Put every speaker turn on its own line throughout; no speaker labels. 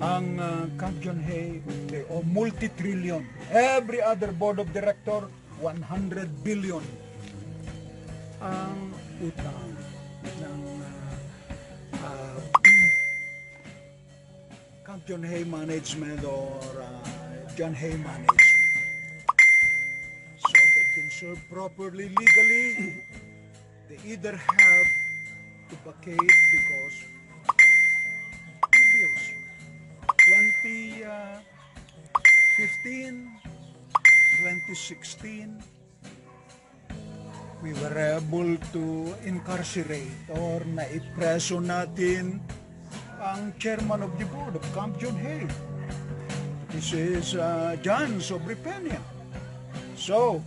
Ang Camp John Hay, multi-trillion. Every other board of director, 100 billion ang utang ng Camp John Hay Management or John Hay Management. So they can serve properly legally. They either have to vacate because bills 2015, 2016, we were able to incarcerate or naipreso natin ang chairman of the board of Camp John Hay. This is John Sobrepenia. So,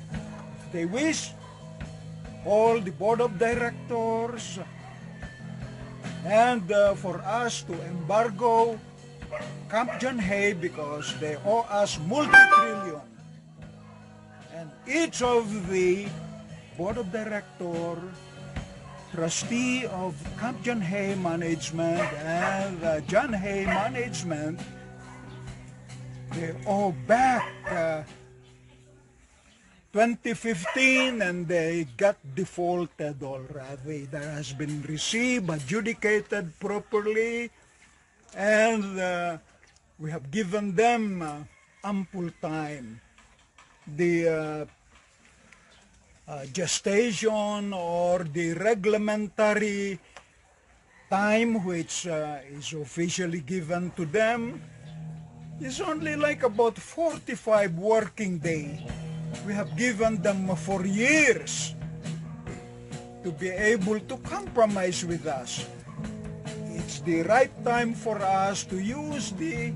they wish all the board of directors and for us to embargo Camp John Hay because they owe us multi-trillion. And each of the board of director, trustee of Camp John Hay Management and John Hay Management, they owe back 2015 and they got defaulted already. There has been received, adjudicated properly, and we have given them ample time. The gestation or the reglementary time which is officially given to them is only like about 45 working days. We have given them for years to be able to compromise with us. It's the right time for us to use the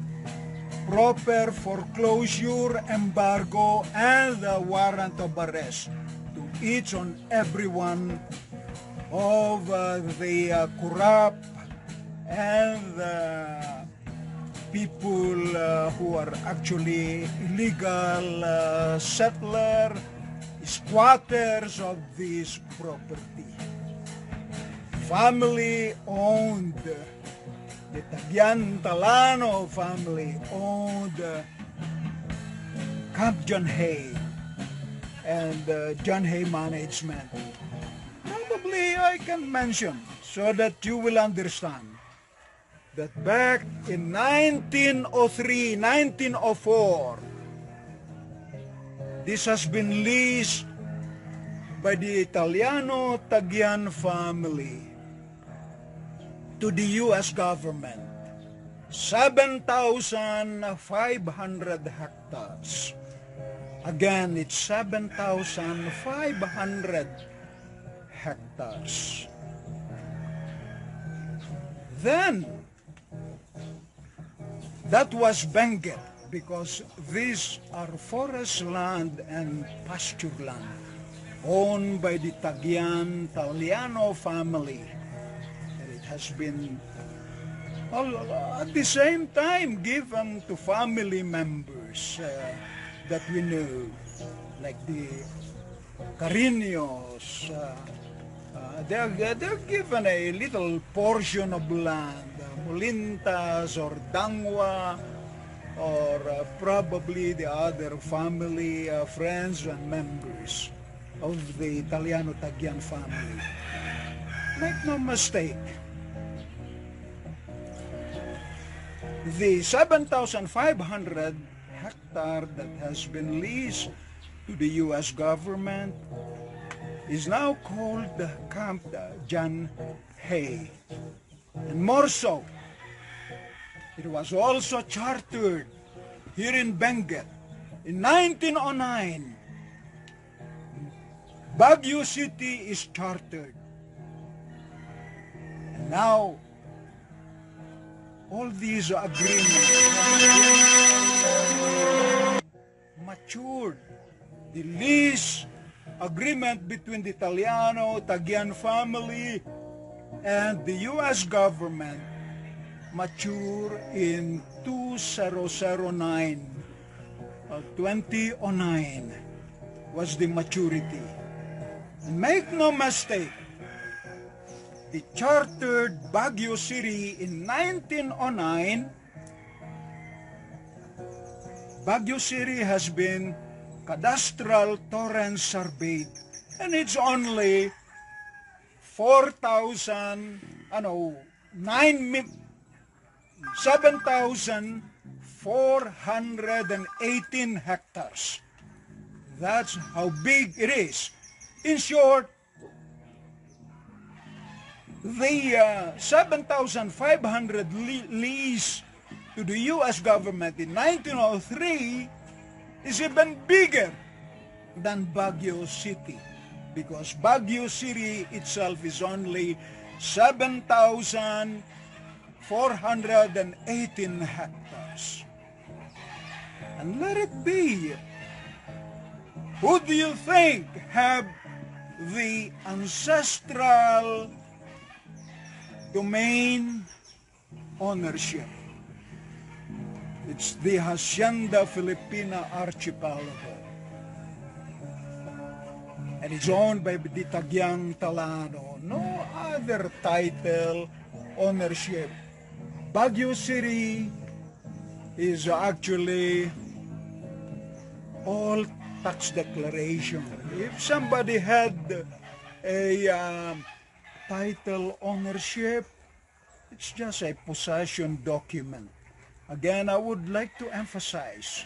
proper foreclosure, embargo, and the warrant of arrest to each and every one of the corrupt and people who are actually illegal settler, squatters of this property. Family owned. The Tagian Talano family owned Camp John Hay and John Hay Management. Probably I can mention so that you will understand that back in 1903, 1904, this has been leased by the Italiano Tagian family to the U.S. government, 7,500 hectares. Again, it's 7,500 hectares. Then, that was Benguet because these are forest land and pasture land owned by the Tagian Taliano family. Has been at the same time given to family members that we know, like the Cariños. They're given a little portion of land, Molintas or Dangwa, or probably the other family, friends and members of the Italiano Tagian family. Make no mistake, the 7,500 hectare that has been leased to the U.S. government is now called Camp John Hay. And more so, it was also chartered here in Benguet in 1909. Baguio City is chartered. And now, all these agreements matured. The lease agreement between the Italiano Tagian family and the U.S. government matured in 2009. 2009 was the maturity. And make no mistake, the chartered Baguio City in 1909 Baguio City has been cadastral torrent surveyed, and it's only 7,418 hectares. That's how big it is. In short, the 7,500 lease to the U.S. government in 1903 is even bigger than Baguio City, because Baguio City itself is only 7,418 hectares. And let it be. Who do you think have the ancestral domain ownership? It's the Hacienda Filipina Archipelago. And it's owned by the Tagyang Talano. No other title ownership. Baguio City is actually all tax declaration. If somebody had a title ownership, it's just a possession document. Again, I would like to emphasize,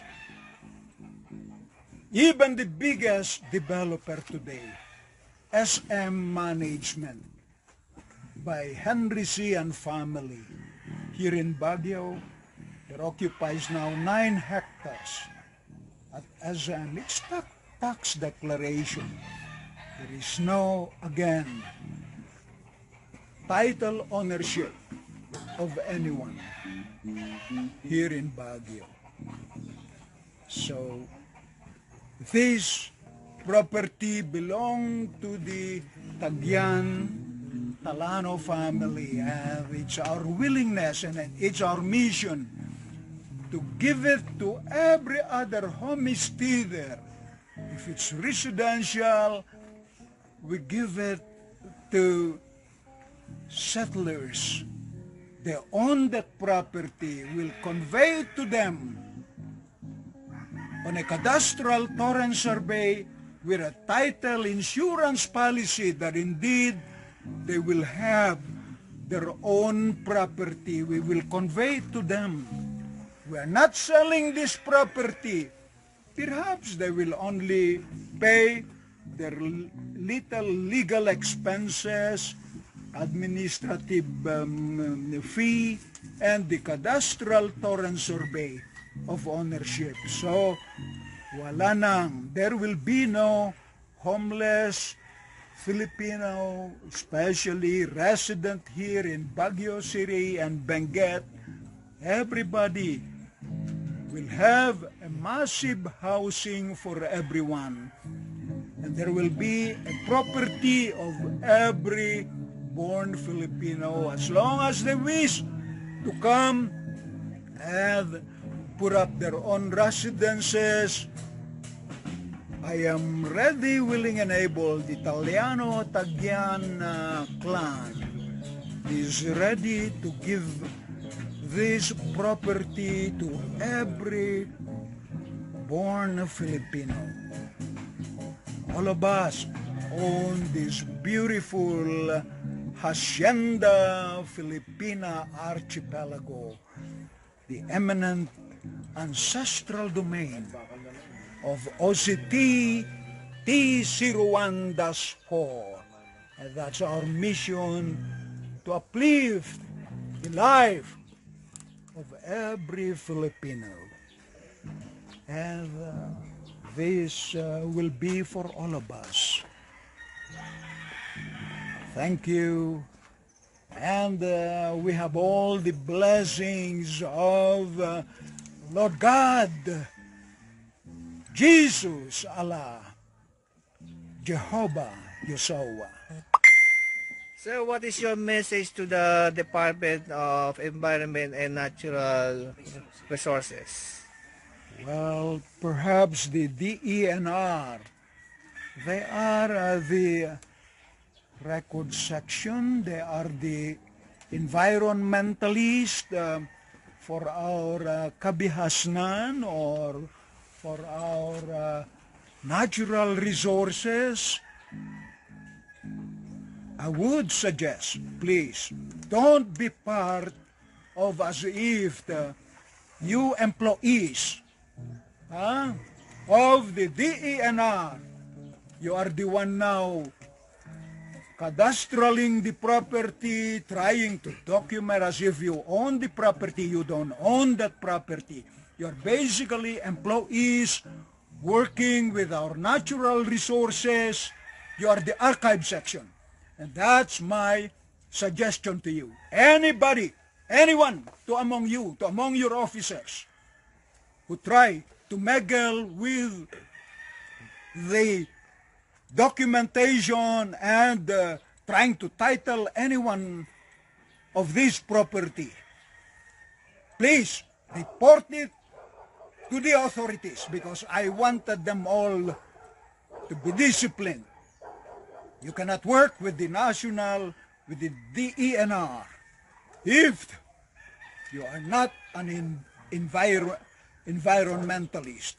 even the biggest developer today, SM Management, by Henry C. and family, here in Baguio, that occupies now 9 hectares. At SM, it's tax declaration. There is no, again, title ownership of anyone here in Baguio. So, this property belonged to the Tagyan Talano family, and it's our willingness and it's our mission to give it to every other homesteader. If it's residential, we give it to settlers. They own that property, will convey it to them on a cadastral torrent survey with a title insurance policy that indeed they will have their own property. We will convey it to them. We are not selling this property. Perhaps they will only pay their little legal expenses, administrative fee, and the cadastral torrent survey of ownership. So, wala nang. There will be no homeless Filipino, especially resident here in Baguio City and Benguet. Everybody will have a massive housing for everyone. And there will be a property of every born Filipino as long as they wish to come and put up their own residences. I am ready, willing, and able. The Italiano Tagyan clan is ready to give this property to every born Filipino. All of us own this beautiful Hacienda Filipina Archipelago, the eminent ancestral domain of OCT T01-4. And that's our mission, to uplift the life of every Filipino. And this will be for all of us. Thank you. And we have all the blessings of Lord God, Jesus, Allah, Jehovah, Yeshua.
So what is your message to the Department of Environment and Natural Resources?
Well, perhaps the DENR, they are the record section, they are the environmentalist for our kabihasnan or for our natural resources, I would suggest, please, don't be part of as if you employees of the DENR, you are the one now cadastraling the property, trying to document as if you own the property. You don't own that property. You're basically employees working with our natural resources. You are the archive section. And that's my suggestion to you. Anybody, anyone among you, among your officers who try to meddle with the documentation and trying to title anyone of this property, please report it to the authorities, because I wanted them all to be disciplined. You cannot work with the DENR if you are not an environmentalist.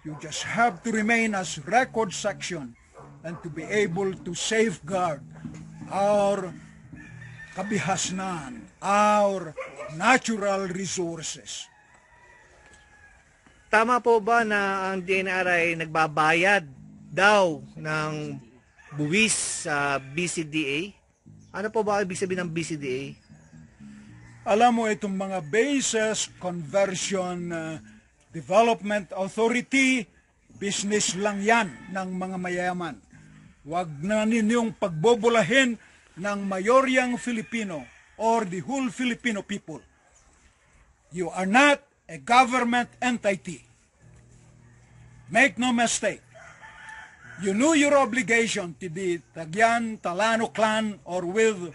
You just have to remain as record section and to be able to safeguard our kabihasnan, our natural resources.
Tama po ba na ang DNR ay nagbabayad daw ng buwis sa BCDA? Ano po ba ibig sabihin ng BCDA?
Alam mo, itong mga Bases Conversion Development Authority, business lang yan ng mga mayayaman. Huwag na ninyong pagbobolahin ng mayoryang Filipino or the whole Filipino people. You are not a government entity. Make no mistake. You knew your obligation to the Tagyan Talano clan or with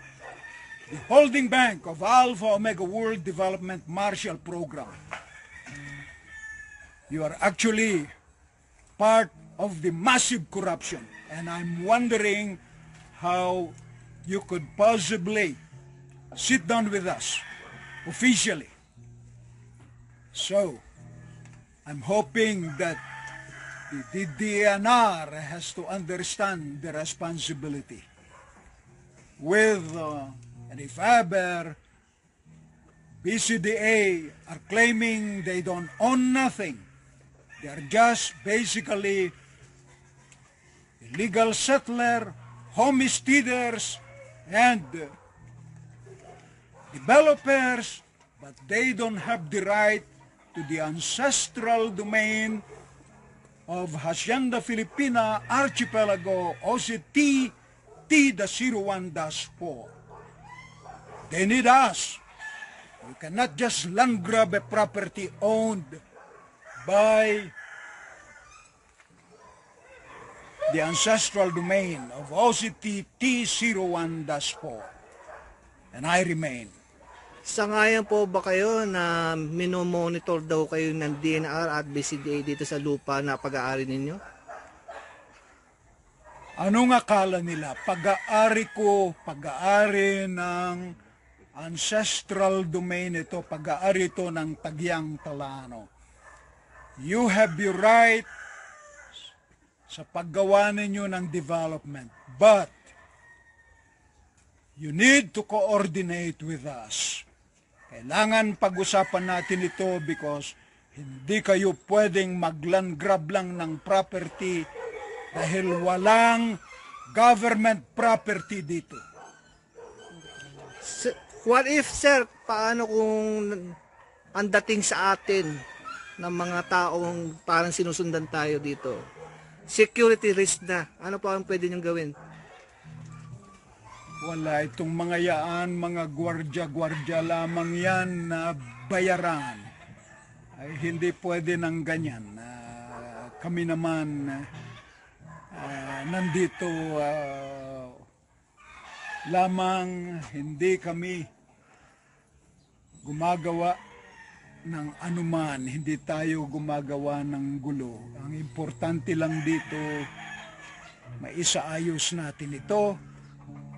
the holding bank of Alpha Omega World Development Marshall Program. You are actually part of the massive corruption, and I'm wondering how you could possibly sit down with us officially. So, I'm hoping that the DENR has to understand the responsibility. And if ever BCDA are claiming they don't own nothing, they are just basically illegal settler, homesteaders, and developers, but they don't have the right to the ancestral domain of Hacienda Filipina Archipelago OCT T-01-4. They need us. You cannot just land grab a property owned by the ancestral domain of OCT T-01-4. And I remain.
Sangayon po ba kayo na minomonitor daw kayo ng DNR at BCDA dito sa lupa na pag-aari ninyo?
Anong akala nila? Pag-aari ko, pag-aari ng ancestral domain ito, pag-aari ito ng Tagyang Talano. You have the right sa paggawa ninyo ng development, but you need to coordinate with us. Kailangan pag-usapan natin ito because hindi kayo pwedeng mag-land grab lang ng property dahil walang government property dito.
What if, sir, paano kung ang dating sa atin ng mga taong parang sinusundan tayo dito? Security risk na. Ano pa ang pwede niyong gawin?
Wala, itong mga yaan, mga gwardya lamang yan na bayaran. Ay hindi pwede ng ganyan. Kami naman nandito lamang, hindi kami gumagawa ng anuman, hindi tayo gumagawa ng gulo. Ang importante lang dito, maisaayos natin ito.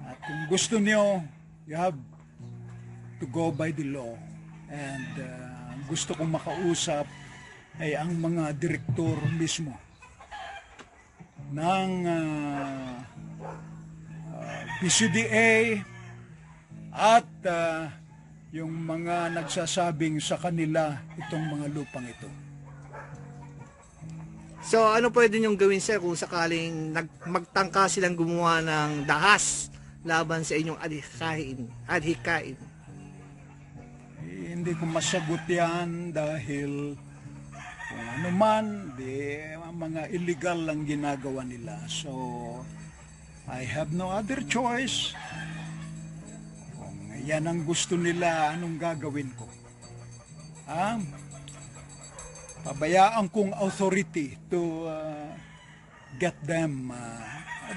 At kung gusto niyo, you have to go by the law. And gusto kong makausap ay ang mga direktor mismo ng BCDA at yung mga nagsasabing sa kanila itong mga lupang ito.
So ano pwede niyong gawin sir kung sakaling magtangka silang gumawa ng dahas laban sa inyong adhikain?
Hindi ko masagot yan dahil kung ano man, mga illegal lang ginagawa nila. So, I have no other choice. Kung yan ang gusto nila, anong gagawin ko? Pabayaan kong authority to get them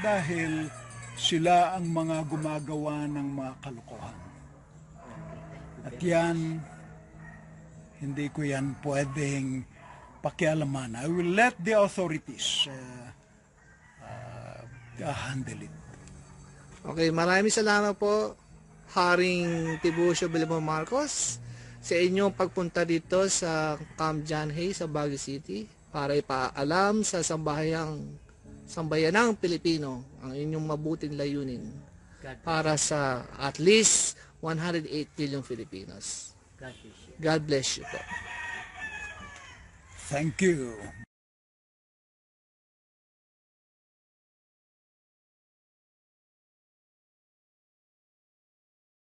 dahil sila ang mga gumagawa ng mga kalokohan. At yan, hindi ko yan pwedeng pakialaman. I will let the authorities handle it.
Okay, maraming salamat po, Haring Tiburcio Bilimon Marcos, sa inyong pagpunta dito sa Camp John Hay sa Baguio City para ipaalam sa sambayanang Pilipino ang inyong mabuting layunin para sa at least 108 million Filipinos. God bless you po.
Thank you.